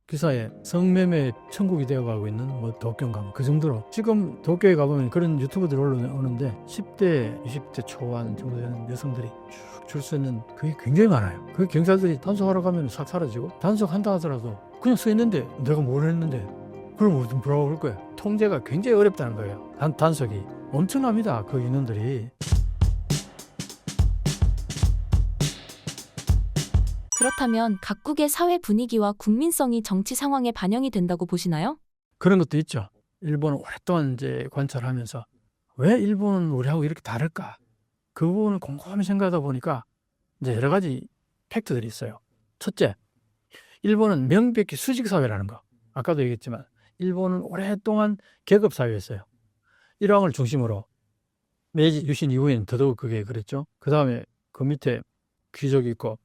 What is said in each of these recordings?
기사에 성매매 천국이 되어가고 있는 뭐 도쿄인가 그 정도로 지금 도쿄에 가보면 그런 유튜브들이 올라오는데 10대, 20대 초반 정도 되는 여성들이 쭉 줄 서 있는 그게 굉장히 많아요. 그 경찰들이 단속하러 가면 싹 사라지고 단속한다 하더라도 그냥 서 있는데 내가 뭘 했는데 그럼 뭐좀 뭐라고 그럴 거야. 통제가 굉장히 어렵다는 거예요. 단속이 엄청납니다. 그 인원들이. 그렇다면 각국의 사회 분위기와 국민성이 정치 상황에 반영이 된다고 보시나요? 그런 것도 있죠. 일본을 오랫동안 이제 관찰하면서 왜 일본은 우리하고 이렇게 다를까? 그 부분을 곰곰이 생각하다 보니까 이제 여러 가지 팩트들이 있어요. 첫째, 일본은 명백히 수직 사회라는 거. 아까도 얘기했지만 일본은 오랫동안 계급 사회였어요. 일왕을 중심으로 메이지 유신 이후에는 더더욱 그게 그랬죠. 그 다음에 그 밑에 귀족이 있고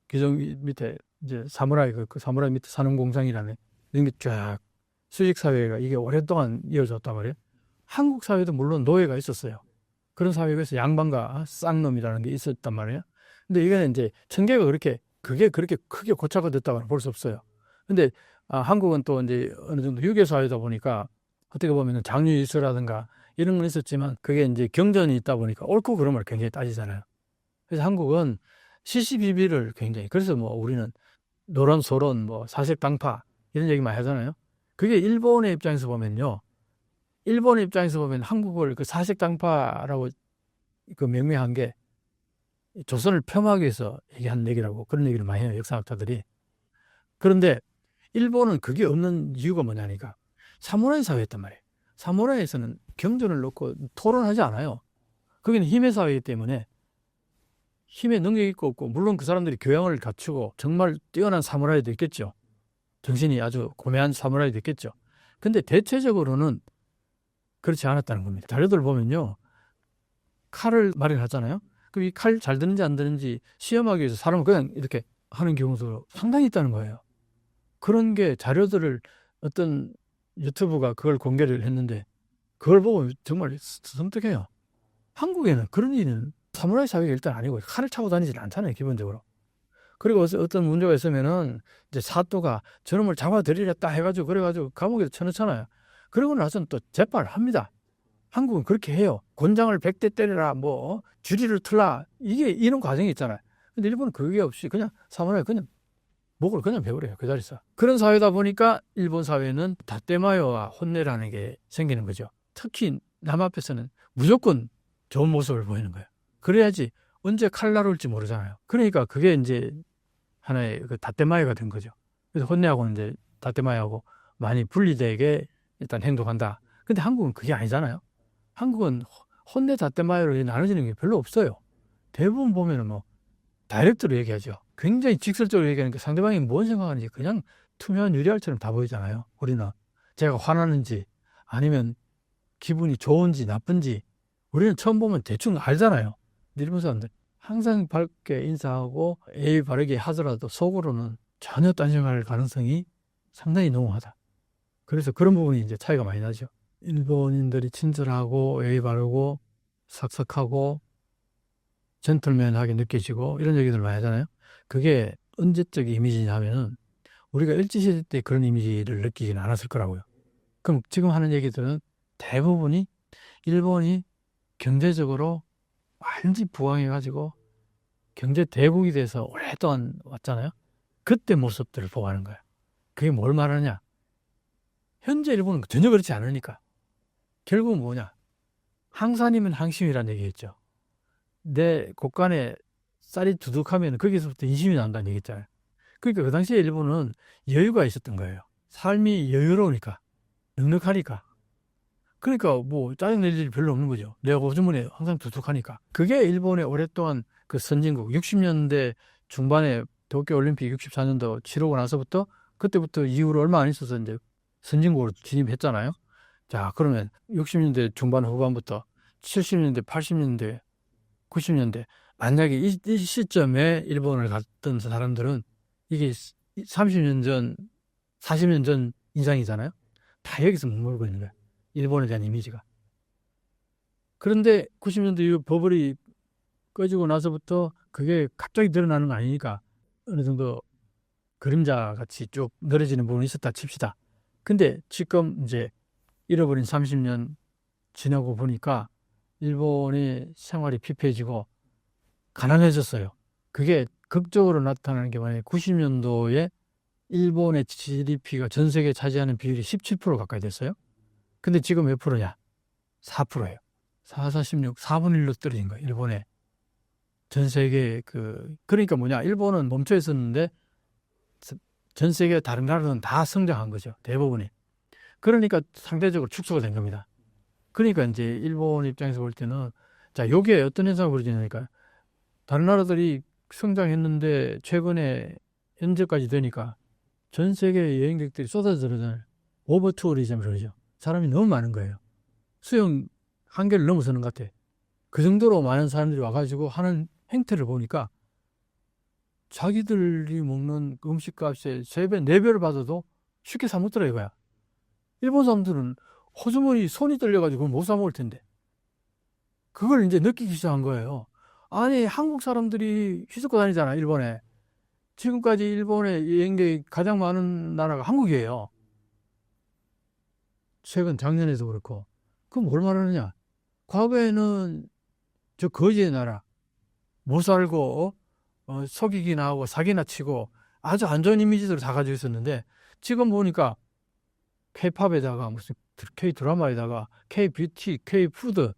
귀족 밑에 이제 사무라이 그 사무라이 밑에 산업공장이라는 이런 게 쫙 수직 사회가 이게 오랫동안 이어졌단 말이에요. 한국 사회도 물론 노예가 있었어요. 그런 사회에서 양반과 쌍놈이라는 게 있었단 말이에요. 근데 이거는 이제 천계가 그게 그렇게 크게 고착화 됐다고는 볼 수 없어요. 근데 한국은 또 이제 어느 정도 유교 사회다 보니까 어떻게 보면 장유유서라든가 이런 건 있었지만 그게 이제 경전이 있다 보니까 옳고 그름을 굉장히 따지잖아요. 그래서 한국은 시시비비를 굉장히 그래서 뭐 우리는 노론 소론 뭐 사색당파 이런 얘기 많이 하잖아요. 그게 일본의 입장에서 보면요. 일본의 입장에서 보면 한국을 그 사색당파라고 그 명명한 게 조선을 폄하하기 위해서 얘기한 얘기라고 그런 얘기를 많이 해요. 역사학자들이. 그런데 일본은 그게 없는 이유가 뭐냐니까 사무라이 사회였단 말이에요. 사무라이에서는 경전을 놓고 토론하지 않아요. 거기는 힘의 사회이기 때문에 힘에 능력이 있고 없고 물론 그 사람들이 교양을 갖추고 정말 뛰어난 사무라이도 있겠죠. 정신이 아주 고매한 사무라이도 있겠죠. 근데 대체적으로는 그렇지 않았다는 겁니다. 자료들 보면요. 칼을 마련하잖아요. 그럼 이 칼 잘 드는지 안 드는지 시험하기 위해서 사람을 그냥 이렇게 하는 경우도 상당히 있다는 거예요. 그런 게 자료들을 어떤 유튜브가 그걸 공개를 했는데 그걸 보고 정말 섬뜩해요. 한국에는 그런 일은 사무라이 사회가 일단 아니고 칼을 차고 다니질 않잖아요. 기본적으로. 그리고 어떤 문제가 있으면은 이제 사또가 저놈을 잡아들이랬다 해가지고 그래가지고 감옥에 쳐넣잖아요. 그러고 나서는 또 재판을 합니다. 한국은 그렇게 해요. 권장을 100대 때려라, 뭐, 주리를 틀라. 이런 과정이 있잖아요. 근데 일본은 그게 없이 그냥 사무라이 그냥 목을 그냥 베어버려요. 그 자리에서. 그런 사회다 보니까 일본 사회는 다떼마요와 혼내라는 게 생기는 거죠. 특히 남 앞에서는 무조건 좋은 모습을 보이는 거예요. 그래야지 언제 칼 날올지 모르잖아요. 그러니까 그게 이제 하나의 그 다떼마요가 된 거죠. 그래서 혼내하고는 이제 다떼마요하고 많이 분리되게 일단 행동한다. 근데 한국은 그게 아니잖아요. 한국은 혼내 다떼마요를 나눠지는 게 별로 없어요. 대부분 보면은 뭐 다이렉트로 얘기하죠. 굉장히 직설적으로 얘기하니까 상대방이 뭔 생각하는지 그냥 투명한 유리알처럼 다 보이잖아요. 우리는 제가 화나는지 아니면 기분이 좋은지 나쁜지 우리는 처음 보면 대충 알잖아요. 근데 일본 사람들 항상 밝게 인사하고 예의 바르게 하더라도 속으로는 전혀 딴 생각할 가능성이 상당히 농후하다. 그래서 그런 부분이 이제 차이가 많이 나죠. 일본인들이 친절하고 예의 바르고 삭삭하고 젠틀맨하게 느껴지고 이런 얘기들 많이 하잖아요. 그게 언제적 이미지냐 하면은 우리가 일제시대 때 그런 이미지를 느끼진 않았을 거라고요. 그럼 지금 하는 얘기들은 대부분이 일본이 경제적으로 완전히 부강해가지고 경제 대국이 돼서 오랫동안 왔잖아요. 그때 모습들을 보고 하는 거예요. 그게 뭘 말하냐? 현재 일본은 전혀 그렇지 않으니까. 결국은 뭐냐? 항산이면 항심이라는 얘기했죠. 내 곳간에 쌀이 두둑하면 거기서부터 인심이 난다는 얘기잖아요. 그러니까 그 당시에 일본은 여유가 있었던 거예요. 삶이 여유로우니까, 넉넉하니까. 그러니까 뭐 짜증낼 일이 별로 없는 거죠. 내가 오주머니에 항상 두둑하니까. 그게 일본의 오랫동안 그 선진국 60년대 중반에 도쿄올림픽 64년도 치르고 나서부터 그때부터 이후로 얼마 안 있어서 이제 선진국으로 진입했잖아요. 자, 그러면 60년대 중반 후반부터 70년대, 80년대, 90년대 만약에 이 시점에 일본을 갔던 사람들은 이게 30년 전, 40년 전 인상이잖아요. 다 여기서 머물고 있는 거야. 일본에 대한 이미지가. 그런데 90년대 이후 버블이 꺼지고 나서부터 그게 갑자기 드러나는 거 아니니까 어느 정도 그림자 같이 쭉 늘어지는 부분이 있었다 칩시다. 근데 지금 이제 잃어버린 30년 지나고 보니까 일본의 생활이 피폐해지고 가난해졌어요. 그게 극적으로 나타나는 게 만약에 90년도에 일본의 GDP가 전 세계에 차지하는 비율이 17% 가까이 됐어요. 근데 지금 몇 프로냐? 4%예요. 4, 4, 16, 4분의 1로 떨어진 거예요. 일본의 전 세계 그러니까 뭐냐? 일본은 멈춰 있었는데 전 세계 다른 나라는 다 성장한 거죠. 대부분이. 그러니까 상대적으로 축소가 된 겁니다. 그러니까 이제 일본 입장에서 볼 때는 자, 요게 어떤 현상을 벌어지냐니까 다른 나라들이 성장했는데 최근에 현재까지 되니까 전 세계 여행객들이 쏟아져 들어오잖아요. 오버 투어리즘을 그러죠. 사람이 너무 많은 거예요. 수용 한계를 넘어서는 것 같아. 그 정도로 많은 사람들이 와가지고 하는 행태를 보니까 자기들이 먹는 음식값의 3배, 4배를 받아도 쉽게 사 먹더라 이거야. 일본 사람들은 호주머니 손이 떨려가지고 못 사 먹을 텐데. 그걸 이제 느끼기 시작한 거예요. 아니, 한국 사람들이 휘젓고 다니잖아, 일본에. 지금까지 일본의 여행객이 가장 많은 나라가 한국이에요. 최근 작년에도 그렇고. 그럼 뭘 말하느냐? 과거에는 저 거지의 나라, 못 살고, 속이기나 하고 사기나 치고 아주 안 좋은 이미지들을 다 가지고 있었는데 지금 보니까 K-팝에다가 무슨 K-드라마에다가 K-뷰티, K-푸드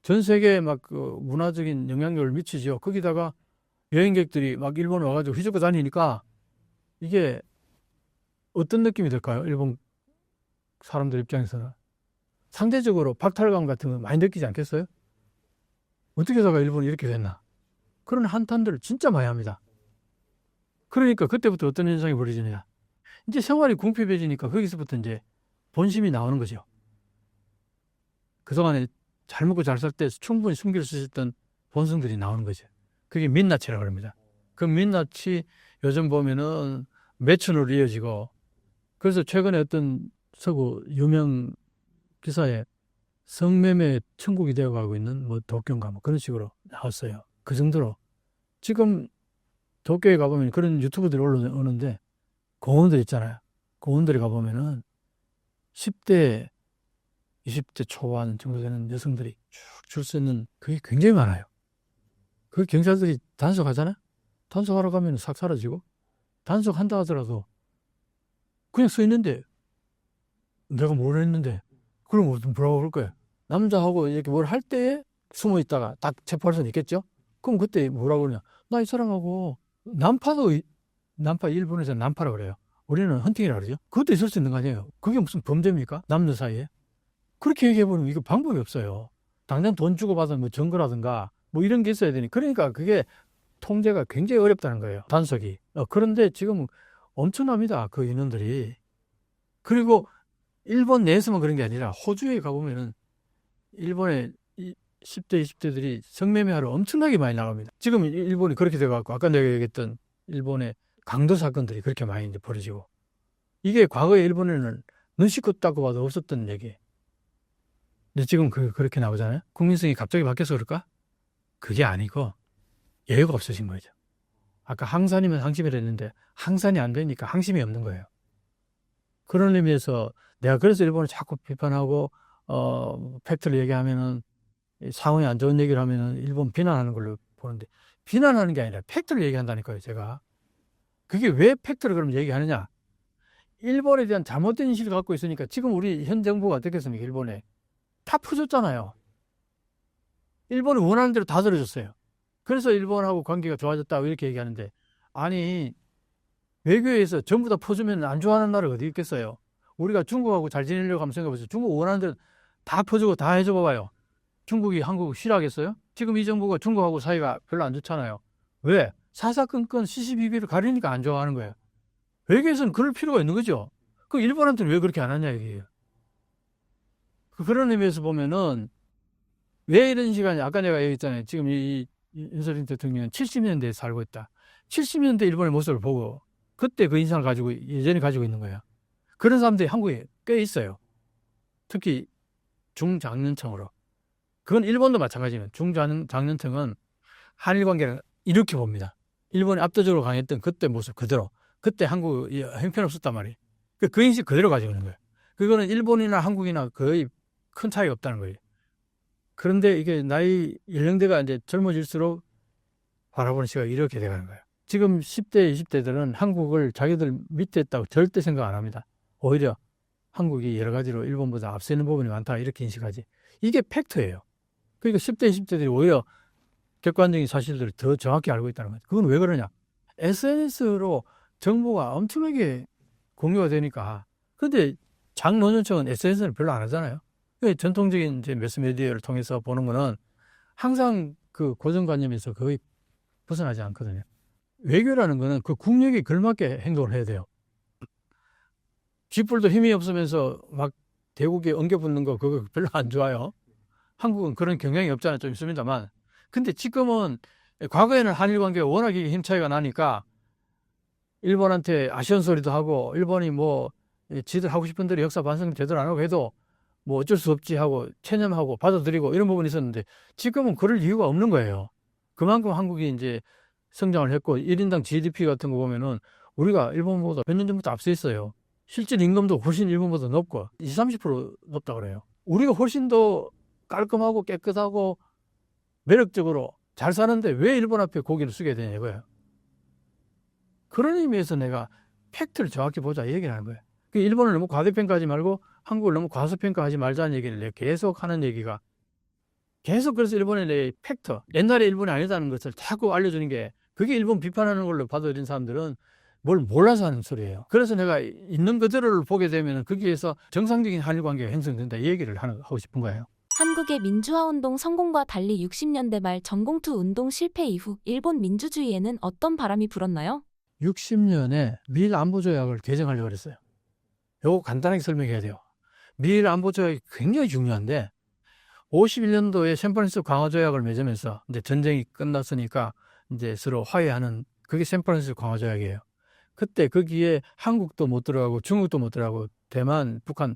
전 세계에 막 문화적인 영향력을 미치죠. 거기다가 여행객들이 막 일본에 와가지고 휘젓고 다니니까 이게 어떤 느낌이 들까요? 일본 사람들 입장에서는. 상대적으로 박탈감 같은 거 많이 느끼지 않겠어요? 어떻게 해서가 일본이 이렇게 됐나? 그런 한탄들을 진짜 많이 합니다. 그러니까 그때부터 어떤 현상이 벌어지느냐. 이제 생활이 궁핍해지니까 거기서부터 이제 본심이 나오는 거죠. 그동안에 잘 먹고 잘 살 때 충분히 숨길 수 있었던 본성들이 나오는 거죠. 그게 민낯이라고 합니다. 그 민낯이 요즘 보면은 매춘으로 이어지고 그래서 최근에 어떤 서구 유명 기사에 성매매 천국이 되어가고 있는 뭐 도쿄인가 뭐 그런 식으로 나왔어요. 그 정도로 지금 도쿄에 가보면 그런 유튜브들이 올라오는데 공원들 있잖아요. 공원들에 가보면은 10대, 20대 초반 정도 되는 여성들이 쭉 줄 서 있는 그게 굉장히 많아요. 그 경찰들이 단속하잖아요. 단속하러 가면 싹 사라지고 단속한다 하더라도 그냥 서 있는데 내가 뭘 했는데 그럼 뭐라고 그럴 거예요. 남자하고 이렇게 뭘 할 때에 숨어 있다가 딱 체포할 수는 있겠죠. 그럼 그때 뭐라고 그러냐. 나 이 사람하고 난파 일본에서는 난파라고 그래요. 우리는 헌팅이라고 그러죠. 그것도 있을 수 있는 거 아니에요. 그게 무슨 범죄입니까? 남녀 사이에. 그렇게 얘기해보면 이거 방법이 없어요. 당장 돈 주고 받은 뭐 증거라든가 뭐 이런 게 있어야 되니. 그러니까 그게 통제가 굉장히 어렵다는 거예요. 단속이. 그런데 지금 엄청납니다. 그 인원들이. 그리고 일본 내에서만 그런 게 아니라 호주에 가보면은 일본의 10대, 20대들이 성매매하러 엄청나게 많이 나갑니다. 지금 일본이 그렇게 돼갖고 아까 내가 얘기했던 일본의 강도 사건들이 그렇게 많이 이제 벌어지고 이게 과거에 일본에는 눈치 껏다고 봐도 없었던 얘기. 근데 지금 그렇게 나오잖아요. 국민성이 갑자기 바뀌어서 그럴까? 그게 아니고 여유가 없어진 거죠. 아까 항산이면 항심이라 했는데 항산이 안 되니까 항심이 없는 거예요. 그런 의미에서 내가 그래서 일본을 자꾸 비판하고 팩트를 얘기하면은 상황이 안 좋은 얘기를 하면은 일본 비난하는 걸로 보는데 비난하는 게 아니라 팩트를 얘기한다니까요. 제가 그게 왜 팩트를 그럼 얘기하느냐? 일본에 대한 잘못된 인식을 갖고 있으니까 지금 우리 현 정부가 어떻게 했습니까? 일본에 다 퍼줬잖아요. 일본이 원하는 대로 다 들어줬어요. 그래서 일본하고 관계가 좋아졌다고 이렇게 얘기하는데 아니 외교에서 전부 다 퍼주면 안 좋아하는 나라가 어디 있겠어요? 우리가 중국하고 잘 지내려고 하면 생각해보세요. 중국 원하는 대로 다 퍼주고 다 해줘 봐봐요. 중국이 한국을 싫어하겠어요? 지금 이 정부가 중국하고 사이가 별로 안 좋잖아요. 왜? 사사건건 시시비비를 가리니까 안 좋아하는 거예요. 외교에서는 그럴 필요가 있는 거죠. 그 일본한테는 왜 그렇게 안 하냐 이게요. 그런 의미에서 보면은 왜 이런 시간이 아까 내가 얘기했잖아요. 지금 이 윤석열 대통령은 70년대에 살고 있다. 70년대 일본의 모습을 보고 그때 그 인상을 가지고 예전에 가지고 있는 거예요. 그런 사람들이 한국에 꽤 있어요. 특히 중장년층으로. 그건 일본도 마찬가지예요. 중장년층은 한일 관계를 이렇게 봅니다. 일본이 압도적으로 강했던 그때 모습 그대로. 그때 한국이 형편없었단 말이에요. 그 인식 그대로 가지고 있는 거예요. 그거는 일본이나 한국이나 거의 큰 차이가 없다는 거예요. 그런데 이게 나이 연령대가 이제 젊어질수록 바라보는 시각이 이렇게 돼가는 거예요. 지금 10대, 20대들은 한국을 자기들 밑에 있다고 절대 생각 안 합니다. 오히려 한국이 여러 가지로 일본보다 앞서 있는 부분이 많다 이렇게 인식하지. 이게 팩트예요. 그러니까 10대, 20대들이 오히려 객관적인 사실들을 더 정확히 알고 있다는 거예요. 그건 왜 그러냐? SNS로 정보가 엄청나게 공유가 되니까. 근데 장노년층은 SNS를 별로 안 하잖아요. 전통적인 이제 매스미디어를 통해서 보는 거는 항상 그 고정관념에서 거의 벗어나지 않거든요. 외교라는 거는 그 국력에 걸맞게 행동을 해야 돼요. 쥐뿔도 힘이 없으면서 막 대국에 엉겨붙는 거 그거 별로 안 좋아요. 한국은 그런 경향이 없잖아요. 좀 있습니다만. 근데 지금은 과거에는 한일 관계가 워낙에 힘 차이가 나니까 일본한테 아쉬운 소리도 하고 일본이 뭐 지들 하고 싶은 대로 역사 반성 제대로 안 하고 해도 뭐 어쩔 수 없지 하고 체념하고 받아들이고 이런 부분이 있었는데 지금은 그럴 이유가 없는 거예요. 그만큼 한국이 이제 성장을 했고 1인당 GDP 같은 거 보면은 우리가 일본보다 몇 년 전부터 앞서 있어요. 실질 임금도 훨씬 일본보다 높고 20, 30% 높다 그래요. 우리가 훨씬 더 깔끔하고 깨끗하고 매력적으로 잘 사는데 왜 일본 앞에 고개를 숙여야 되냐 이거예요. 그런 의미에서 내가 팩트를 정확히 보자 이 얘기를 하는 거예요. 일본을 너무 과대평가하지 말고 한국을 너무 과소평가하지 말자는 얘기를 내가 계속 하는 얘기가 계속 그래서 일본의 내 팩트 옛날에 일본이 아니다는 것을 자꾸 알려주는 게 그게 일본 비판하는 걸로 받아들인 사람들은 뭘 몰라서 하는 소리예요. 그래서 내가 있는 그대로를 보게 되면 거기에서 정상적인 한일 관계가 형성된다 이 얘기를 하고 싶은 거예요. 한국의 민주화운동 성공과 달리 60년대 말 전공투 운동 실패 이후 일본 민주주의에는 어떤 바람이 불었나요? 60년에 미일 안보조약을 개정하려고 그랬어요. 요거 간단하게 설명해야 돼요. 미일 안보조약이 굉장히 중요한데 51년도에 샌프란시스코 강화조약을 맺으면서 이제 전쟁이 끝났으니까 이제 서로 화해하는 그게 샌프란시스코 강화조약이에요. 그때 거기에 한국도 못 들어가고 중국도 못 들어가고 대만, 북한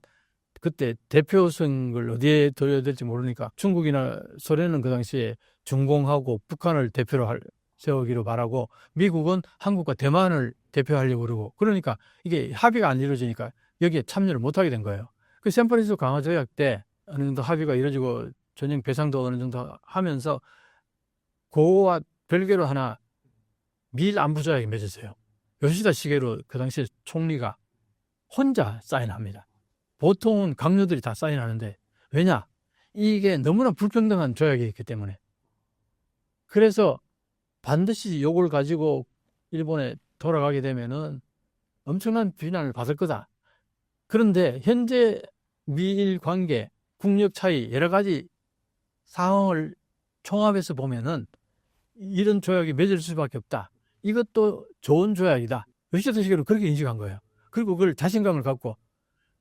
그때 대표성을 어디에 둬야 될지 모르니까 중국이나 소련은 그 당시에 중공하고 북한을 대표로 세우기로 말하고 미국은 한국과 대만을 대표하려고 그러고 그러니까 이게 합의가 안 이루어지니까 여기에 참여를 못하게 된 거예요. 그 샌프란시스코 강화조약 때 어느 정도 합의가 이루어지고 전쟁 배상도 어느 정도 하면서 그거와 별개로 하나 미일 안보조약이 맺었어요. 요시다 시게루 그 당시에 총리가 혼자 사인합니다. 보통은 강요들이 다 사인하는데 왜냐? 이게 너무나 불평등한 조약이 있기 때문에. 그래서 반드시 요걸 가지고 일본에 돌아가게 되면은 엄청난 비난을 받을 거다. 그런데 현재 미일 관계, 국력 차이 여러 가지 상황을 총합해서 보면은 이런 조약이 맺을 수밖에 없다. 이것도 좋은 조약이다. 요시다 시게루 그렇게 인식한 거예요. 그리고 그걸 자신감을 갖고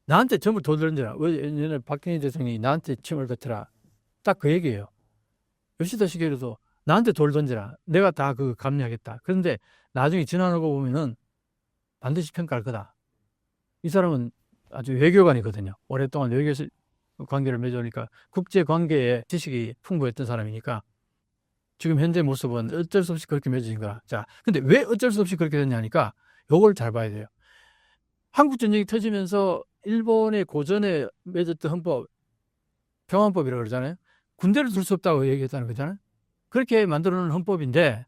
나한테 점을 돌던져라. 예전에 박정희 대통령이 나한테 침을 뱉어라. 딱 그 얘기예요. 요시다 시게루도 나한테 돌 던져라. 내가 다 그 감내하겠다. 그런데 나중에 지나가고 보면은 반드시 평가할 거다. 이 사람은 아주 외교관이거든요. 오랫동안 외교 관계를 맺으니까 국제 관계에 지식이 풍부했던 사람이니까 지금 현재 모습은 어쩔 수 없이 그렇게 맺어진 거야. 자, 근데 왜 어쩔 수 없이 그렇게 됐냐니까 요걸 잘 봐야 돼요. 한국 전쟁이 터지면서 일본의 고전에 맺었던 헌법, 평화헌법이라고 그러잖아요. 군대를 둘 수 없다고 얘기했다는 거잖아요. 그렇게 만들어 놓은 헌법인데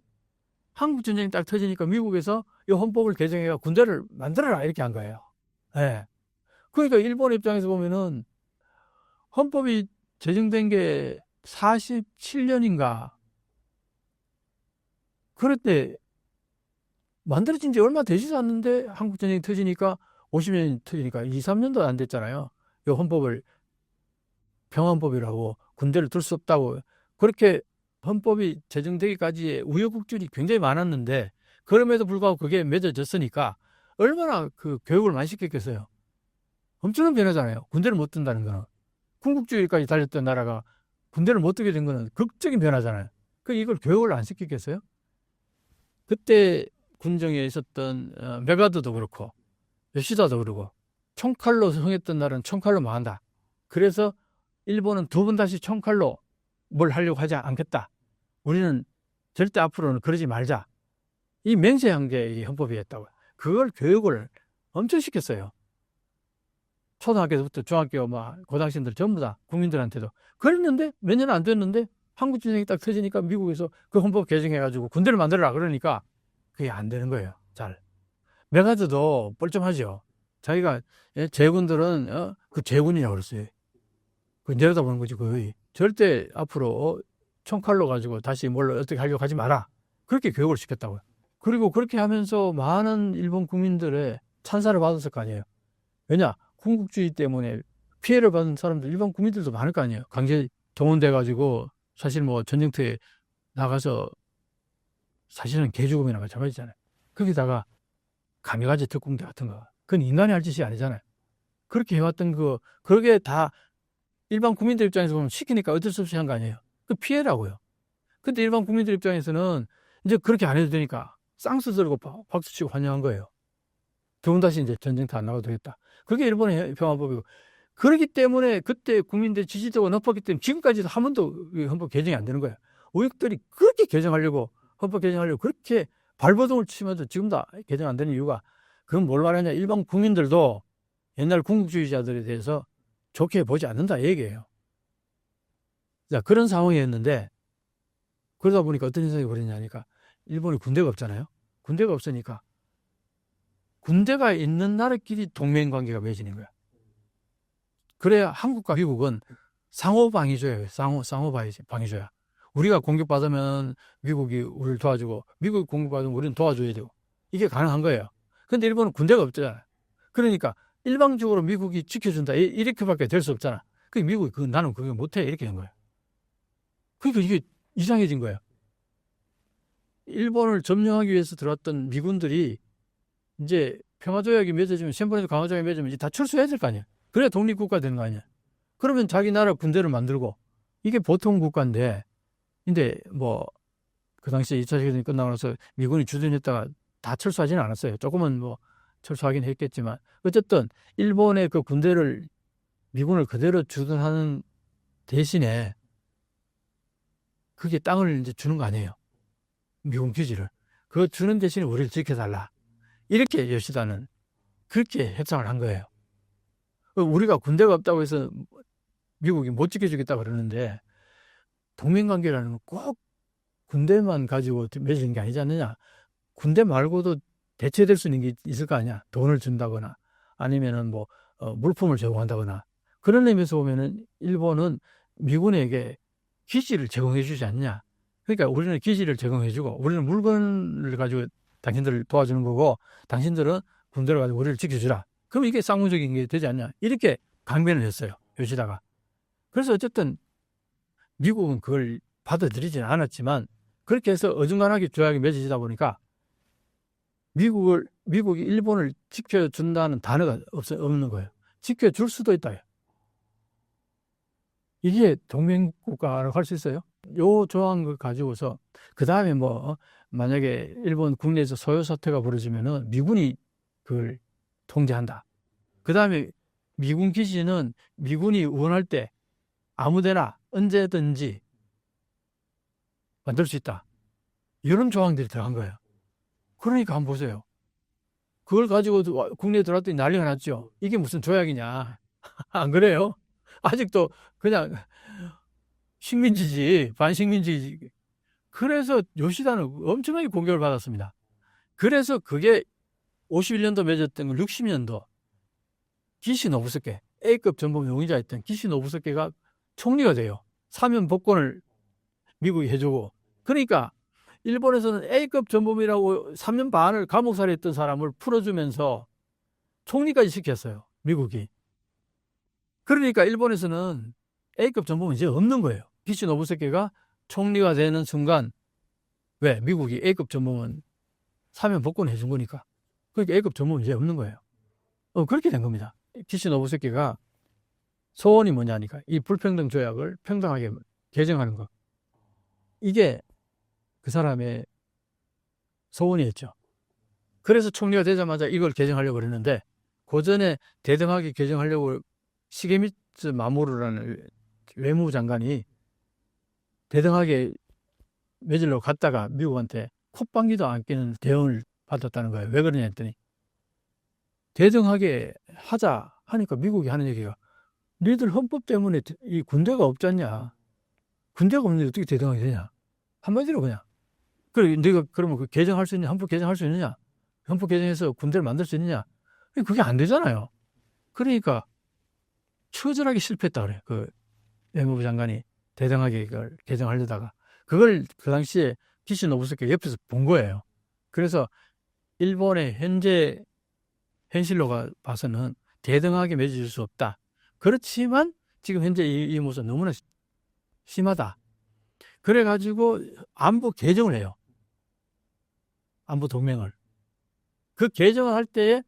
한국 전쟁이 딱 터지니까 미국에서 이 헌법을 개정해서 군대를 만들어라 이렇게 한 거예요. 네. 그러니까 일본 입장에서 보면은 헌법이 제정된 게 47년인가 그럴 때 만들어진 지 얼마 되지도 않는데 한국 전쟁이 터지니까 50년이 터지니까 2, 3년도 안 됐잖아요. 이 헌법을 평화헌법이라고 군대를 둘 수 없다고 그렇게 헌법이 제정되기까지의 우여곡절이 굉장히 많았는데 그럼에도 불구하고 그게 맺어졌으니까 얼마나 그 교육을 많이 시켰겠어요. 엄청난 변화잖아요. 군대를 못 든다는 거는. 군국주의까지 달렸던 나라가 군대를 못 두게 된 거는 극적인 변화잖아요. 이걸 교육을 안 시켰겠어요? 그때 군정에 있었던 메가드도 그렇고 요시다도 그러고 총칼로 흥했던 날은 총칼로 망한다. 그래서 일본은 두 번 다시 총칼로 뭘 하려고 하지 않겠다. 우리는 절대 앞으로는 그러지 말자. 이 맹세한 게 이 헌법이었다고. 그걸 교육을 엄청 시켰어요. 초등학교부터 중학교, 고등학생들 전부 다 국민들한테도. 그랬는데 몇 년 안 됐는데 한국 전쟁이 딱 터지니까 미국에서 그 헌법 개정해가지고 군대를 만들어라 그러니까 그게 안 되는 거예요. 잘. 메가드도 뻘쭘하죠. 자기가 제군들은 그 제군이라고 그랬어요. 그 내려다보는 거지 거의. 절대 앞으로 총칼로 가지고 다시 뭘 어떻게 하려고 하지 마라. 그렇게 교육을 시켰다고요. 그리고 그렇게 하면서 많은 일본 국민들의 찬사를 받았을 거 아니에요. 왜냐? 군국주의 때문에 피해를 받은 사람들, 일반 국민들도 많을 거 아니에요. 강제 동원돼가지고 사실 뭐 전쟁터에 나가서 사실은 개죽음이나 마찬가지잖아요. 거기다가 가미가제 특공대 같은 거. 그건 인간이 할 짓이 아니잖아요. 그렇게 해왔던 그게 다 일반 국민들 입장에서 보면 시키니까 어쩔 수 없이 한 거 아니에요. 그 피해라고요. 근데 일반 국민들 입장에서는 이제 그렇게 안 해도 되니까 쌍수 들고 박수 치고 환영한 거예요. 좋은 다시 이제 전쟁터 안 나가도 되겠다. 그게 일본의 평화법이고. 그렇기 때문에 그때 국민들 지지도가 높았기 때문에 지금까지도 한 번도 헌법 개정이 안 되는 거예요. 우익들이 그렇게 개정하려고, 헌법 개정하려고 그렇게 발버둥을 치면서 지금도 개정 안 되는 이유가 그건 뭘 말하냐. 일반 국민들도 옛날 군국주의자들에 대해서 좋게 보지 않는다 얘기예요. 자, 그런 상황이었는데 그러다 보니까 어떤 현상이 벌어지냐니까 일본에 군대가 없잖아요. 군대가 없으니까 군대가 있는 나라끼리 동맹관계가 맺어지는 거야. 그래야 한국과 미국은 상호방위조예요. 상호방위조야. 우리가 공격받으면 미국이 우리를 도와주고 미국이 공격받으면 우리는 도와줘야 되고 이게 가능한 거예요. 근데 일본은 군대가 없잖아요. 그러니까 일방적으로 미국이 지켜준다 이렇게밖에 될 수 없잖아. 그 미국이 나는 그게 못해 이렇게 된 거예요. 그러니까 이게 이상해진 거예요. 일본을 점령하기 위해서 들어왔던 미군들이 이제 평화조약이 맺어지면 셴버레도 강화조약이 맺어지면 이제 다 철수해야 될 거 아니야. 그래야 독립국가 되는 거 아니야. 그러면 자기 나라 군대를 만들고 이게 보통 국가인데 근데 뭐 그 당시에 2차 세계대전이 끝나고 나서 미군이 주둔했다가 다 철수하지는 않았어요. 조금은 뭐 철수하긴 했겠지만 어쨌든 일본의 그 군대를 미군을 그대로 주둔하는 대신에 그게 땅을 이제 주는 거 아니에요. 미군 기지를. 그거 주는 대신에 우리를 지켜달라. 이렇게 요시다는 그렇게 협상을 한 거예요. 우리가 군대가 없다고 해서 미국이 못 지켜주겠다 그러는데 동맹관계라는 건 꼭 군대만 가지고 맺어진 게 아니지 않느냐. 군대 말고도 대체될 수 있는 게 있을 거 아니야. 돈을 준다거나 아니면은 뭐 물품을 제공한다거나 그런 의미에서 보면은 일본은 미군에게 기지를 제공해 주지 않냐. 그러니까 우리는 기지를 제공해 주고 우리는 물건을 가지고 당신들을 도와주는 거고 당신들은 군대를 가지고 우리를 지켜주라. 그럼 이게 쌍무적인 게 되지 않냐. 이렇게 강변을 했어요. 요시다가. 그래서 어쨌든 미국은 그걸 받아들이지는 않았지만 그렇게 해서 어중간하게 조약이 맺어지다 보니까 미국이 일본을 지켜준다는 단어가 없는 거예요. 지켜줄 수도 있다. 이게 동맹국가라고 할 수 있어요? 요 조항을 가지고서 그 다음에 뭐 만약에 일본 국내에서 소요 사태가 벌어지면은 미군이 그걸 통제한다. 그 다음에 미군 기지는 미군이 원할 때 아무데나 언제든지 만들 수 있다. 이런 조항들이 들어간 거예요. 그러니까 한번 보세요. 그걸 가지고 국내에 들어왔더니 난리가 났죠. 이게 무슨 조약이냐. 안 그래요? 아직도 그냥 식민지지, 반식민지지. 그래서 요시다는 엄청나게 공격을 받았습니다. 그래서 그게 51년도 맺었던 걸 60년도 기시 노부스케, A급 전범 용의자였던 기시 노부스케가 총리가 돼요. 사면 복권을 미국이 해주고. 그러니까 일본에서는 A급 전범이라고 3년 반을 감옥살이 했던 사람을 풀어주면서 총리까지 시켰어요. 미국이. 그러니까 일본에서는 A급 전범은 이제 없는 거예요. 기시 노부스케가 총리가 되는 순간 왜? 미국이 A급 전범은 사면 복권을 해준 거니까. 그러니까 A급 전범은 이제 없는 거예요. 그렇게 된 겁니다. 기시 노부스케가 소원이 뭐냐니까 이 불평등 조약을 평등하게 개정하는 거. 이게 그 사람의 소원이었죠. 그래서 총리가 되자마자 이걸 개정하려고 그랬는데 그 전에 대등하게 개정하려고 시게미츠 마모루라는 외무장관이 대등하게 맺으려고 갔다가 미국한테 콧방귀도 안 끼는 대응을 받았다는 거예요. 왜 그러냐 했더니 대등하게 하자 하니까 미국이 하는 얘기가 니들 헌법 때문에 이 군대가 없지 않냐. 군대가 없는데 어떻게 대등하게 되냐. 한마디로 그냥. 그래, 네가 그러면 그 개정할 수 있냐? 헌법 개정할 수 있느냐? 헌법 개정해서 군대를 만들 수 있느냐? 그게 안 되잖아요. 그러니까 처절하게 실패했다 그래. 그 외무부 장관이 대등하게 이걸 개정하려다가 그걸 그 당시에 기시 노부스케 옆에서 본 거예요. 그래서 일본의 현재 현실로 봐서는 대등하게 맺어줄 수 없다. 그렇지만 지금 현재 이 모습은 너무나 심하다. 그래가지고 안보 개정을 해요. 안보 동맹을. 그 개정을 할 때에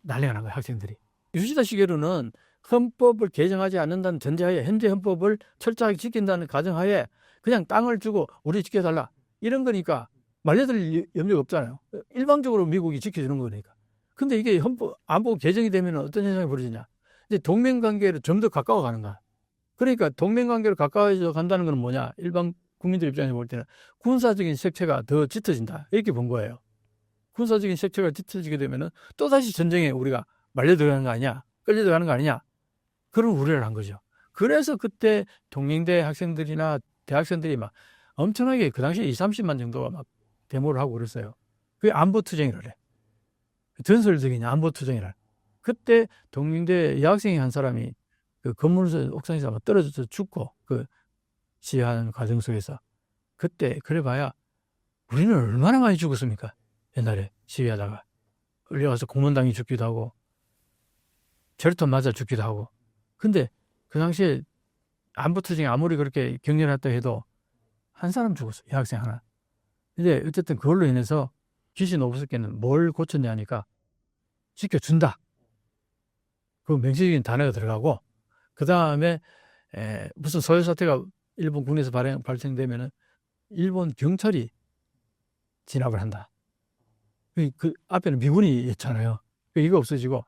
난리가 난 거예요, 학생들이. 유시다 시게루는 헌법을 개정하지 않는다는 전제하에 현재 헌법을 철저하게 지킨다는 가정하에 그냥 땅을 주고 우리 지켜달라. 이런 거니까 말려들 염려가 없잖아요. 일방적으로 미국이 지켜주는 거니까. 근데 이게 헌법, 안보 개정이 되면 어떤 현상이 벌어지냐. 이제 동맹관계로 좀 더 가까워 가는 거야. 그러니까 동맹관계로 가까워져 간다는 건 뭐냐. 일반 국민들 입장에서 볼 때는 군사적인 색채가 더 짙어진다. 이렇게 본 거예요. 군사적인 색채가 짙어지게 되면은 또다시 전쟁에 우리가 말려 들어가는 거 아니냐. 끌려 들어가는 거 아니냐. 그런 우려를 한 거죠. 그래서 그때 동맹대 학생들이나 대학생들이 막 엄청나게 그 당시에 20, 30만 정도가 막 데모를 하고 그랬어요. 그게 안보투쟁이라래. 전설적인 안보투쟁이라. 그때 동맹대 여학생이 한 사람이 그 건물에서 옥상에서 막 떨어져서 죽고 그 시위하는 과정 속에서 그때 그래봐야 우리는 얼마나 많이 죽었습니까? 옛날에 시위하다가 끌려가서 공문당이 죽기도 하고 절톱 맞아 죽기도 하고. 근데 그 당시에 안보투쟁이 아무리 그렇게 격렬했다 해도 한 사람 죽었어요. 여학생 하나. 근데 어쨌든 그걸로 인해서 기시 노부스케는 뭘 고쳤냐 하니까 지켜준다. 그 명시적인 단어가 들어가고 그 다음에 무슨 소요 사태가 일본 국내에서 발생되면은 일본 경찰이 진압을 한다. 그 앞에는 미군이 있잖아요. 이거 없어지고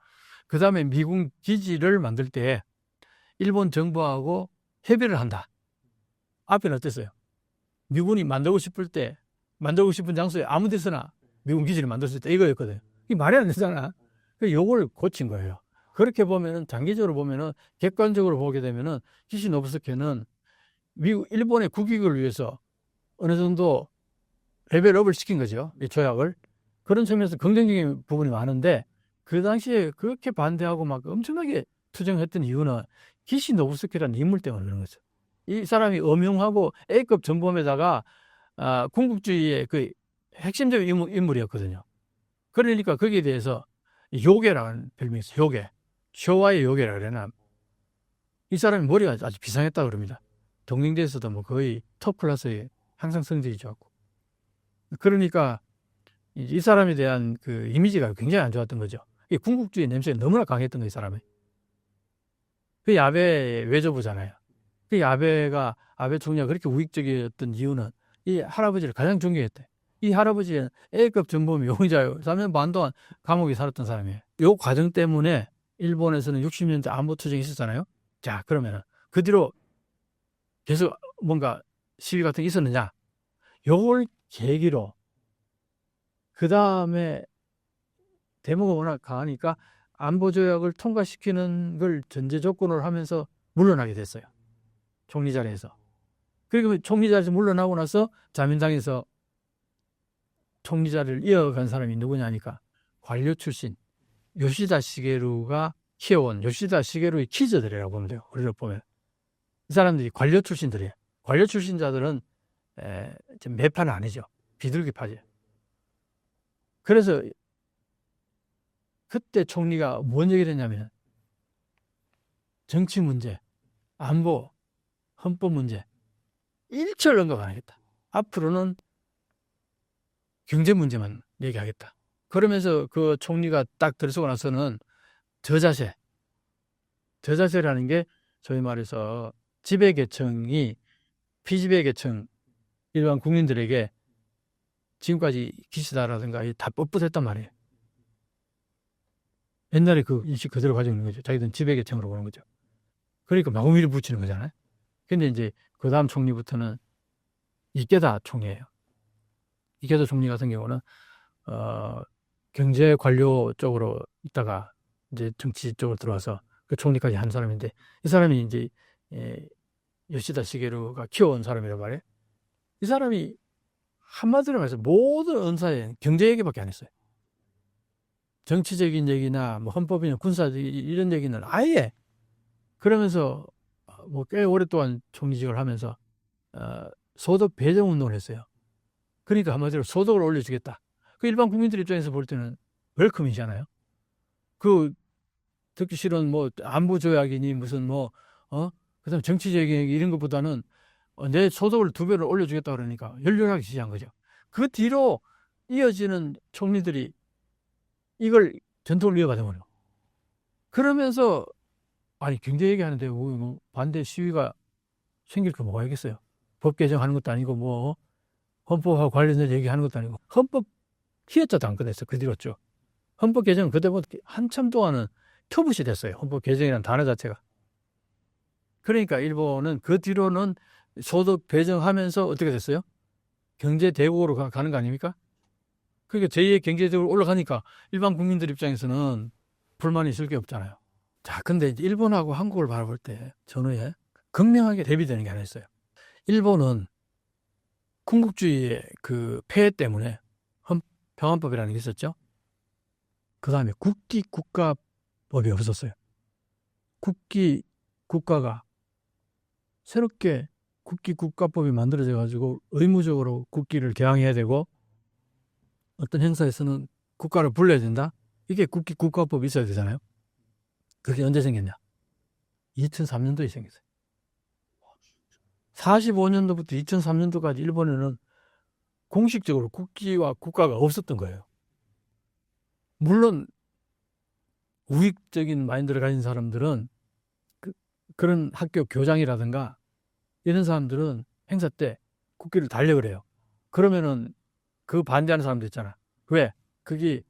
그 다음에 미군 기지를 만들 때 일본 정부하고 협의를 한다. 앞에는 어땠어요? 미군이 만들고 싶을 때 만들고 싶은 장소에 아무 데서나 미군 기지를 만들 수 있다. 이거였거든요. 이게 말이 안 되잖아. 요걸 고친 거예요. 그렇게 보면은 장기적으로 보면은 객관적으로 보게 되면은 기시 노부스케는 일본의 국익을 위해서 어느 정도 레벨업을 시킨 거죠. 이 조약을. 그런 측면에서 긍정적인 부분이 많은데 그 당시에 그렇게 반대하고 막 엄청나게 투쟁했던 이유는 기시 노부스케라는 인물 때문에 그런 거죠. 이 사람이 엄용하고 A급 전범에다가 군국주의의 그 핵심적인 인물이었거든요. 그러니까 거기에 대해서 요괴라는 별명이 있어요. 요괴. 쇼와의 요괴라 그러나 이 사람이 머리가 아주 비상했다 그럽니다. 동맹대에서도 뭐 거의 톱 클래스의 항상 성적이 좋았고. 그러니까 이 사람에 대한 그 이미지가 굉장히 안 좋았던 거죠. 이 군국주의 냄새가 너무나 강했던 거예요, 이 사람이. 그 야베 외조부잖아요. 그 아베 총리가 그렇게 우익적이었던 이유는 이 할아버지를 가장 존경했대. 이 할아버지는 A급 전범 용의자예요. 3년 반 동안 감옥에 살았던 사람이에요. 이 과정 때문에 일본에서는 60년대 안보 투쟁이 있었잖아요. 자, 그러면은 그 뒤로 계속 뭔가 시위 같은 게 있었느냐? 요걸 계기로 그 다음에 데모가 워낙 강하니까 안보 조약을 통과시키는 걸 전제 조건으로 하면서 물러나게 됐어요. 총리 자리에서. 그리고 총리 자리에서 물러나고 나서 자민당에서 총리 자리를 이어간 사람이 누구냐니까 관료 출신 요시다 시게루가 키워온 요시다 시게루의 키즈들이라고 보면 돼요. 우리를 보면 이 사람들이 관료 출신들이에요. 관료 출신자들은 매파는 아니죠. 비둘기파죠. 그래서 그때 총리가 뭔 얘기를 했냐면 정치 문제, 안보, 헌법 문제 일절 언급 안 하겠다. 앞으로는 경제 문제만 얘기하겠다. 그러면서 그 총리가 딱 들어서고 나서는 저자세라는 게 소위 말해서 지배계층이 피지배계층 일반 국민들에게 지금까지 기시다라든가 다 뻣뻣했단 말이에요. 옛날에 그 인식 그대로 가지고 있는 거죠. 자기들은 지배계층으로 보는 거죠. 그러니까 마구미를 붙이는 거잖아요. 근데 이제 그 다음 총리부터는 이케다 총리예요. 이케다 총리 같은 경우는 경제 관료 쪽으로 있다가 이제 정치 쪽으로 들어와서 그 총리까지 한 사람인데 이 사람이 이제 요시다 시게루가 키워온 사람이란 말이에요. 이 사람이 한마디로 말해서 모든 언사에 경제 얘기밖에 안 했어요. 정치적인 얘기나 뭐 헌법이나 군사적 이런 얘기는 아예 그러면서 뭐 꽤 오랫동안 총리직을 하면서 소득 배정 운동을 했어요. 그러니까 한마디로 소득을 올려주겠다. 그 일반 국민들 입장에서 볼 때는 웰컴이잖아요. 그 듣기 싫은 뭐 안보 조약이니 무슨 뭐 그다음 정치적인 얘기 이런 것보다는 내 소득을 2배로 올려주겠다 그러니까 열렬하게 지지한 거죠. 그 뒤로 이어지는 총리들이 이걸 전통을 이어가다 버려. 그러면서 아니 경제 얘기하는데 뭐 반대 시위가 생길 거 뭐가 있겠어요. 법 개정하는 것도 아니고 뭐 헌법하고 관련된 얘기하는 것도 아니고 헌법 희어자도 안 끝냈어. 그 뒤로죠. 헌법 개정은 그때부터 한참 동안은 터부시 됐어요. 헌법 개정이라는 단어 자체가. 그러니까 일본은 그 뒤로는 소득 배정하면서 어떻게 됐어요? 경제 대국으로 가는 거 아닙니까? 그러니까 제2의 경제적으로 올라가니까 일반 국민들 입장에서는 불만이 있을 게 없잖아요. 자, 근데 이제 일본하고 한국을 바라볼 때 전후에 극명하게 대비되는 게 하나 있어요. 일본은 군국주의의 그 폐해 때문에 평안법이라는 게 있었죠. 그 다음에 국가법이 없었어요. 국가가 새롭게 국가법이 만들어져 가지고 의무적으로 국기를 개항해야 되고 어떤 행사에서는 국가를 불러야 된다. 이게 국가법이 있어야 되잖아요. 그게 언제 생겼냐? 2003년도에 생겼어요. 45년도부터 2003년도까지 일본에는 공식적으로 국기와 국가가 없었던 거예요. 물론 우익적인 마인드를 가진 사람들은 그런 학교 교장이라든가 이런 사람들은 행사 때 국기를 달려고 그래요. 그러면은 그 반대하는 사람도 있잖아. 왜? 그게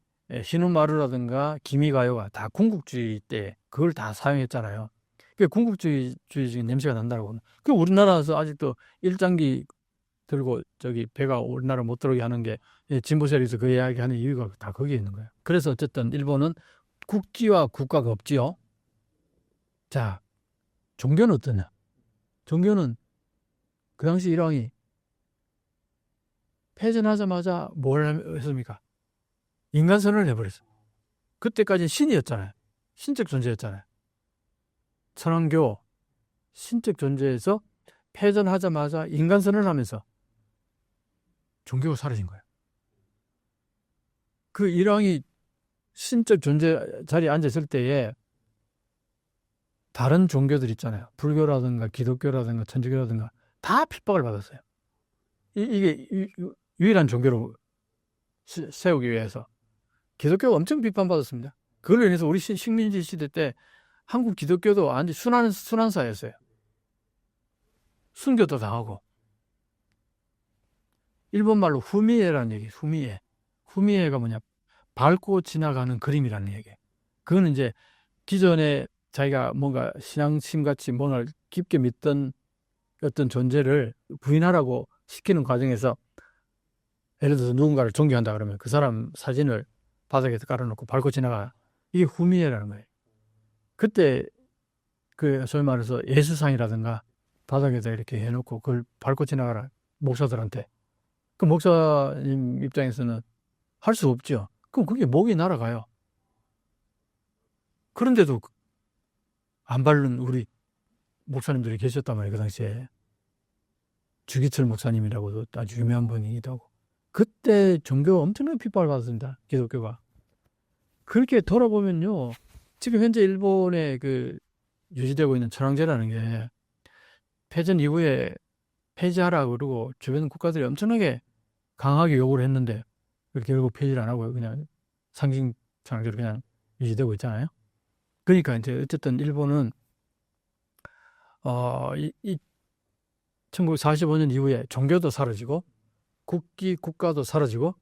신혼마루라든가 기미가요가 다 군국주의 때 그걸 다 사용했잖아요. 그 군국주의적인 냄새가 난다고. 그 우리나라에서 아직도 일장기 들고 저기 배가 우리나라 못 들어오게 하는 게 진보 세력에서 그 이야기하는 이유가 다 거기에 있는 거예요. 그래서 어쨌든 일본은 국기와 국가가 없지요. 자, 종교는 어떠냐? 종교는 그 당시 일왕이 패전하자마자 뭘 했습니까? 인간선언을 해버렸어요. 그때까지는 신이었잖아요. 신적 존재였잖아요. 천황교 신적 존재에서 패전하자마자 인간선언을 하면서 종교가 사라진 거예요. 그 일왕이 신적 존재 자리에 앉았을 때에 다른 종교들 있잖아요. 불교라든가 기독교라든가 천주교라든가 다 핍박을 받았어요. 이게 유일한 종교로 세우기 위해서. 기독교가 엄청 비판받았습니다. 그걸로 인해서 우리 식민지 시대 때 한국 기독교도 완전 순환사였어요. 순교도 당하고. 일본말로 후미에라는 얘기, 후미에. 후미에가 뭐냐? 밟고 지나가는 그림이라는 얘기. 그거는 이제 기존에 자기가 뭔가 신앙심같이 뭔가를 깊게 믿던 어떤 존재를 부인하라고 시키는 과정에서 예를 들어서 누군가를 존경한다 그러면 그 사람 사진을 바닥에 깔아놓고 밟고 지나가. 이게 후미에라는 거예요. 그때 그 소위 말해서 예수상이라든가 바닥에다 이렇게 해놓고 그걸 밟고 지나가라. 목사들한테. 그 목사님 입장에서는 할 수 없죠. 그럼 그게 목이 날아가요. 그런데도 안 밟는 우리 목사님들이 계셨단 말이에요. 그 당시에. 주기철 목사님이라고도 아주 유명한 분이기도 하고. 그때 종교가 엄청나게 핍박을 받았습니다. 기독교가. 그렇게 돌아보면요. 지금 현재 일본에 그 유지되고 있는 천황제라는 게 패전 이후에 폐지하라 그러고 주변 국가들이 엄청나게 강하게 요구를 했는데 결국 폐지를 안 하고 그냥 상징 천황제로 그냥 유지되고 있잖아요. 그러니까 이제 어쨌든 일본은 1945년 이후에 종교도 사라지고 국가도 사라지고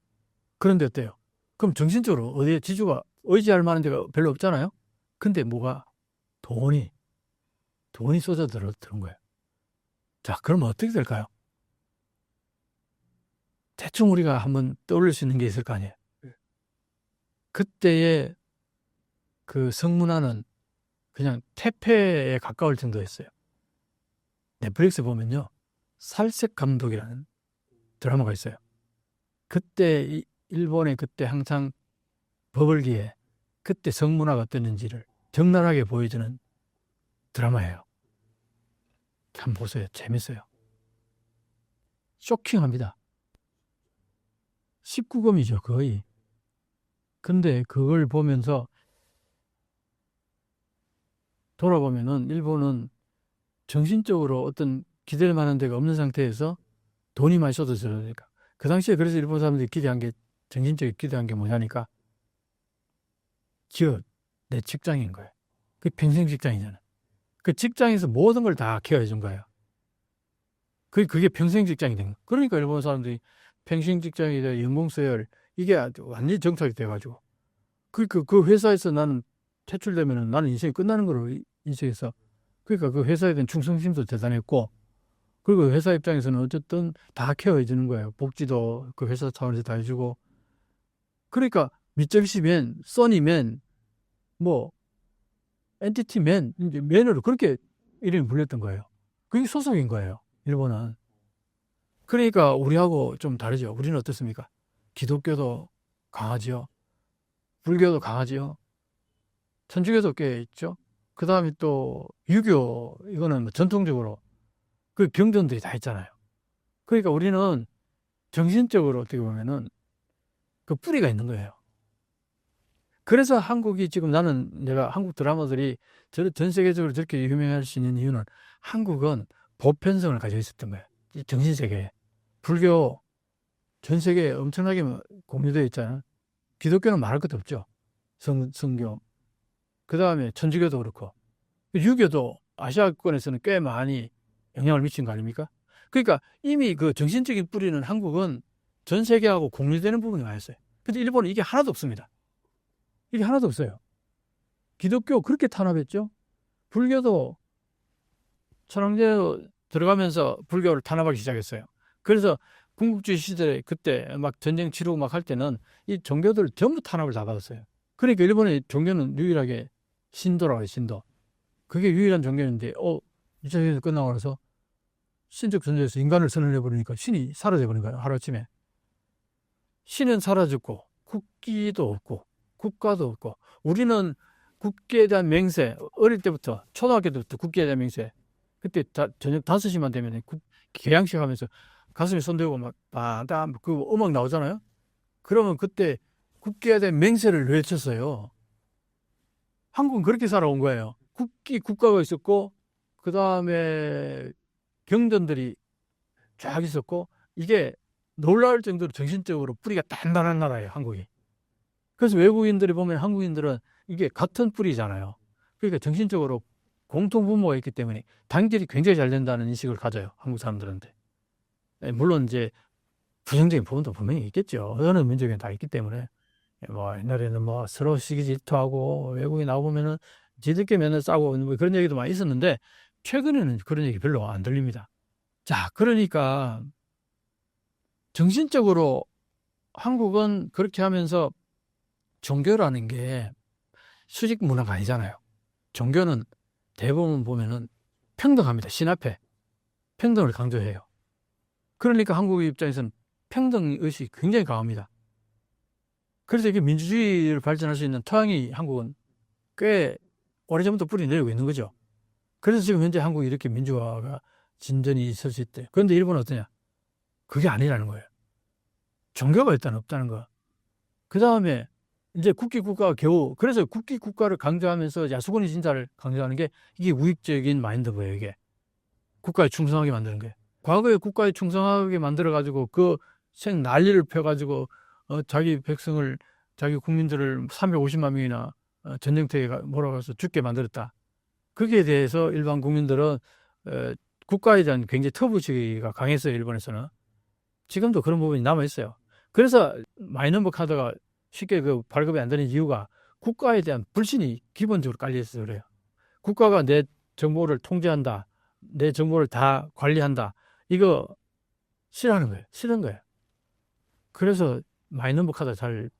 그런데 어때요? 그럼 정신적으로 어디에 지주가 의지할 만한 데가 별로 없잖아요. 근데 뭐가 돈이 쏟아 들은 거예요. 자, 그러면 어떻게 될까요? 대충 우리가 한번 떠올릴 수 있는 게 있을 거 아니에요. 그때의 그 성문화는 그냥 퇴폐에 가까울 정도였어요. 넷플릭스 보면요, 살색 감독이라는 드라마가 있어요. 그때 일본의 그때 항상 버블기에 그때 성문화가 어땠는지를 적나라하게 보여주는 드라마예요. 한번 보세요. 재밌어요. 쇼킹합니다. 19금이죠, 거의. 근데 그걸 보면서 돌아보면은 일본은 정신적으로 어떤 기댈 만한 데가 없는 상태에서 돈이 많이 쏟아져야 되니까. 그 당시에 그래서 일본 사람들이 기대한 게, 정신적으로 기대한 게 뭐냐니까, 기업, 내 직장인 거예요. 그 평생 직장이잖아. 그 직장에서 모든 걸 다 케어해 준 거예요. 그게 평생 직장이 된 거예요. 그러니까 일본 사람들이 평생 직장이 돼, 연공서열, 이게 아주 완전히 정착이 돼가지고. 그 회사에서 나는 퇴출되면은 나는 인생이 끝나는 거로 인식해서. 그러니까 그 회사에 대한 충성심도 대단했고, 그리고 회사 입장에서는 어쨌든 다 케어해 주는 거예요. 복지도 그 회사 차원에서 다 해주고. 그러니까 미적시맨, 써니맨, 뭐 엔티티맨, 이제 맨으로 그렇게 이름이 불렸던 거예요. 그게 소속인 거예요, 일본은. 그러니까 우리하고 좀 다르죠. 우리는 어떻습니까? 기독교도 강하지요. 불교도 강하지요. 천주교도 꽤 있죠. 그 다음에 또 유교, 이거는 뭐 전통적으로 그 경전들이 다 있잖아요. 그러니까 우리는 정신적으로 어떻게 보면은 그 뿌리가 있는 거예요. 그래서 한국이 지금, 내가 한국 드라마들이 전 세계적으로 저렇게 유명할 수 있는 이유는 한국은 보편성을 가지고 있었던 거예요. 정신세계에. 불교 전 세계에 엄청나게 공유되어 있잖아요. 기독교는 말할 것도 없죠. 성교. 그 다음에 천주교도 그렇고. 유교도 아시아권에서는 꽤 많이 영향을 미친 거 아닙니까? 그러니까 이미 그 정신적인 뿌리는 한국은 전 세계하고 공유되는 부분이 많았어요. 근데 일본은 이게 하나도 없습니다. 이게 하나도 없어요. 기독교 그렇게 탄압했죠. 불교도 천황제로 들어가면서 불교를 탄압하기 시작했어요. 그래서 군국주의 시절에 그때 막 전쟁 치르고 막 할 때는 이 종교들 전부 탄압을 다 받았어요. 그러니까 일본의 종교는 유일하게 신도라고 해요, 신도. 그게 유일한 종교인데, 2차 세계대전 끝나고 나서 신적 존재에서 인간을 선언해버리니까 신이 사라져버린 거예요, 하루아침에. 신은 사라졌고, 국기도 없고, 국가도 없고, 우리는 국기에 대한 맹세, 어릴 때부터, 초등학교 때부터 국기에 대한 맹세, 그때 저녁 5시만 되면 개양식 하면서 가슴에 손대고 막, 빠담, 그 음악 나오잖아요? 그러면 그때 국기에 대한 맹세를 외쳤어요. 한국은 그렇게 살아온 거예요. 국가가 있었고, 그 다음에 경전들이 쫙 있었고, 이게 놀라울 정도로 정신적으로 뿌리가 단단한 나라예요, 한국이. 그래서 외국인들이 보면 한국인들은 이게 같은 뿌리잖아요. 그러니까 정신적으로 공통분모가 있기 때문에 단결이 굉장히 잘 된다는 인식을 가져요, 한국 사람들한테. 물론 이제 부정적인 부분도 분명히 있겠죠. 어느 민족에는 다 있기 때문에. 뭐 옛날에는 뭐 서로 시기 질투하고 외국에 나오면은 지들끼리 맨날 싸우고 뭐 그런 얘기도 많이 있었는데, 최근에는 그런 얘기 별로 안 들립니다. 자, 그러니까 정신적으로 한국은 그렇게 하면서 종교라는 게 수직 문화가 아니잖아요. 종교는 대부분 보면은 평등합니다. 신 앞에 평등을 강조해요. 그러니까 한국 입장에서는 평등의식이 굉장히 강합니다. 그래서 이게 민주주의를 발전할 수 있는 토양이 한국은 꽤 오래전부터 뿌리 내리고 있는 거죠. 그래서 지금 현재 한국이 이렇게 민주화가 진전이 있을 수 있대요. 그런데 일본은 어떠냐? 그게 아니라는 거예요. 종교가 일단 없다는 거. 그 다음에 이제 국기국가가 겨우, 그래서 국기국가를 강조하면서 야수군의 진사를 강조하는 게 이게 우익적인 마인드예요, 이게. 국가에 충성하게 만드는 거예요. 과거에 국가에 충성하게 만들어가지고 그 생 난리를 펴가지고 자기 백성을, 자기 국민들을 350만 명이나 전쟁터에 몰아가서 죽게 만들었다. 거기에 대해서 일반 국민들은 국가에 대한 굉장히 터부시기가 강했어요, 일본에서는. 지금도 그런 부분이 남아있어요. 그래서 마이너버 카드가 쉽게 그 발급이 안 되는 이유가 국가에 대한 불신이 기본적으로 깔려있어서 그래요. 국가가 내 정보를 통제한다, 내 정보를 다 관리한다, 이거 싫어하는 거예요. 싫은 거예요. 그래서 마이너버 카드 잘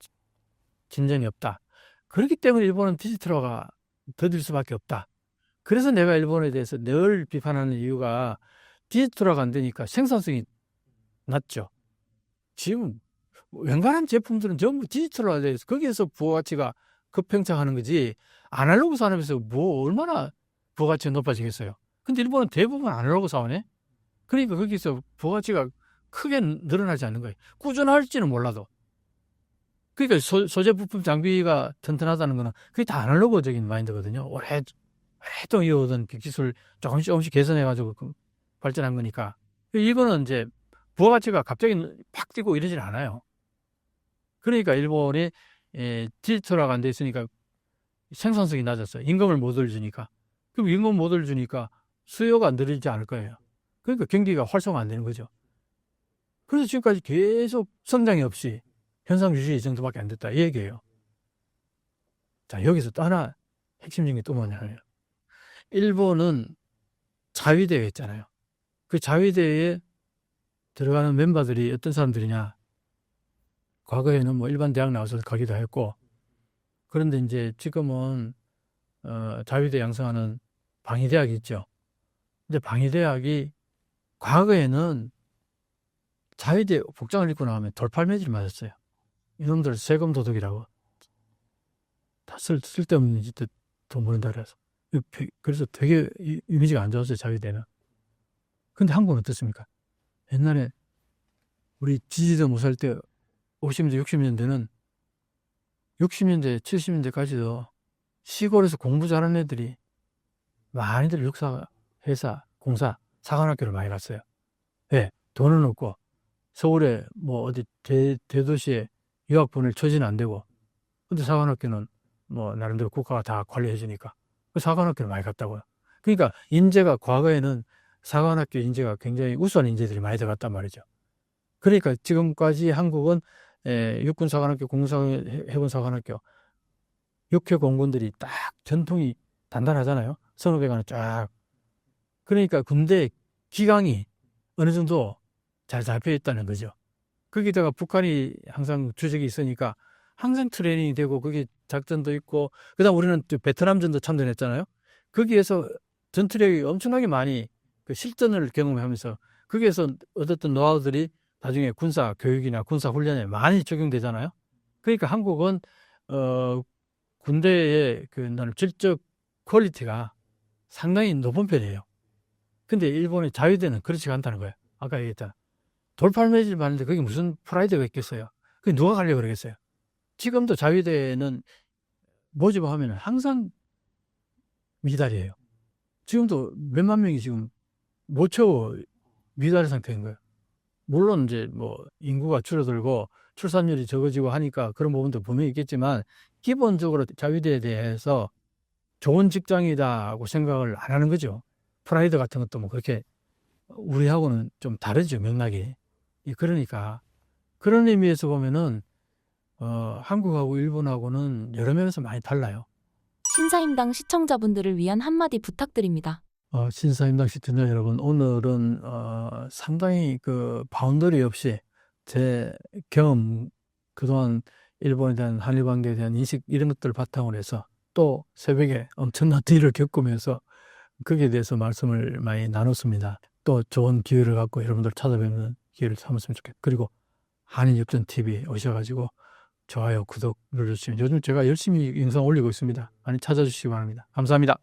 진전이 없다. 그렇기 때문에 일본은 디지털화가 더딜 수밖에 없다. 그래서 내가 일본에 대해서 늘 비판하는 이유가 디지털화가 안 되니까 생산성이 낮죠. 지금 웬간한 제품들은 전부 디지털화돼서 거기에서 부가가치가 급팽창하는 거지 아날로그 산업에서 뭐 얼마나 부가가치가 높아지겠어요. 근데 일본은 대부분 아날로그 사원에 그러니까 거기서 부가가치가 크게 늘어나지 않는 거예요. 꾸준할지는 몰라도. 그러니까 소재 부품 장비가 튼튼하다는 거는 그게 다 아날로그적인 마인드거든요. 오랫동안 이어오던 기술 조금씩 개선해가지고 발전한 거니까. 일본은 이제 부가가치가 갑자기 팍 뛰고 이러진 않아요. 그러니까 일본이 디지털화가 안 돼 있으니까 생산성이 낮았어요. 임금을 못 올려주니까. 그럼 임금 못 올려주니까 수요가 늘어지지 않을 거예요. 그러니까 경기가 활성화 안 되는 거죠. 그래서 지금까지 계속 성장이 없이 현상 유지 정도밖에 안 됐다 이 얘기예요. 자, 여기서 또 하나 핵심적인 게 또 뭐냐면 일본은 자위대가 있잖아요. 그 자위대에 들어가는 멤버들이 어떤 사람들이냐. 과거에는 뭐 일반 대학 나와서 가기도 했고 그런데 이제 지금은 자위대 양성하는 방위대학이 있죠. 근데 방위대학이 과거에는 자위대 복장을 입고 나오면 돌팔매질 맞았어요. 이놈들 세금 도둑이라고 다 쓸데없는 짓도 돈 버는다 그래서 그래서 되게 이미지가 안 좋았어요. 자위대는. 근데 한국은 어떻습니까? 옛날에 우리 지지도 못 살 때 50년대 60년대는 60년대 70년대까지도 시골에서 공부 잘하는 애들이 많이들 육사 회사 공사 사관학교를 많이 갔어요. 왜? 돈은 없고 서울에 뭐 어디 대도시에 유학 보낼 처지는 안 되고 근데 사관학교는 뭐 나름대로 국가가 다 관리해 주니까 사관학교를 많이 갔다고요. 그러니까 인재가 과거에는 사관학교 인재가 굉장히 우수한 인재들이 많이 들어갔단 말이죠. 그러니까 지금까지 한국은 육군사관학교 공사해군사관학교 육해 공군들이 딱 전통이 단단하잖아요. 선후배관은 쫙. 그러니까 군대 기강이 어느 정도 잘 잡혀 있다는 거죠. 거기다가 북한이 항상 주적이 있으니까 항상 트레이닝이 되고 거기 작전도 있고 그다음 우리는 또 베트남전도 참전했잖아요. 거기에서 전투력이 엄청나게 많이 그 실전을 경험하면서 거기에서 얻었던 노하우들이 나중에 군사 교육이나 군사 훈련에 많이 적용되잖아요. 그러니까 한국은 군대의 그 질적 퀄리티가 상당히 높은 편이에요. 근데 일본의 자위대는 그렇지가 않다는 거예요. 아까 얘기했잖아. 돌팔매질 많은데 그게 무슨 프라이드가 있겠어요. 그게 누가 가려고 그러겠어요. 지금도 자위대는 모집하면 항상 미달이에요. 지금도 몇만 명이 지금 못 채워 미달 상태인 거예요. 물론 이제 뭐 인구가 줄어들고 출산율이 적어지고 하니까 그런 부분도 분명히 있겠지만 기본적으로 자위대에 대해서 좋은 직장이다고 생각을 안 하는 거죠. 프라이드 같은 것도 뭐 그렇게 우리하고는 좀 다르죠, 맥락이. 그러니까 그런 의미에서 보면은 한국하고 일본하고는 여러 면에서 많이 달라요. 신사임당 시청자분들을 위한 한마디 부탁드립니다. 신사임당 시청자 여러분, 오늘은 상당히 그 바운더리 없이 제 경험, 그동안 일본에 대한 한일 관계에 대한 인식 이런 것들을 바탕으로 해서 또 새벽에 엄청난 일을 겪으면서 거기에 대해서 말씀을 많이 나눴습니다. 또 좋은 기회를 갖고 여러분들 찾아뵙는 기회를 삼았으면 좋겠고 그리고 한일역전TV 오셔가지고 좋아요, 구독 눌러주시면 요즘 제가 열심히 영상 올리고 있습니다. 많이 찾아주시기 바랍니다. 감사합니다.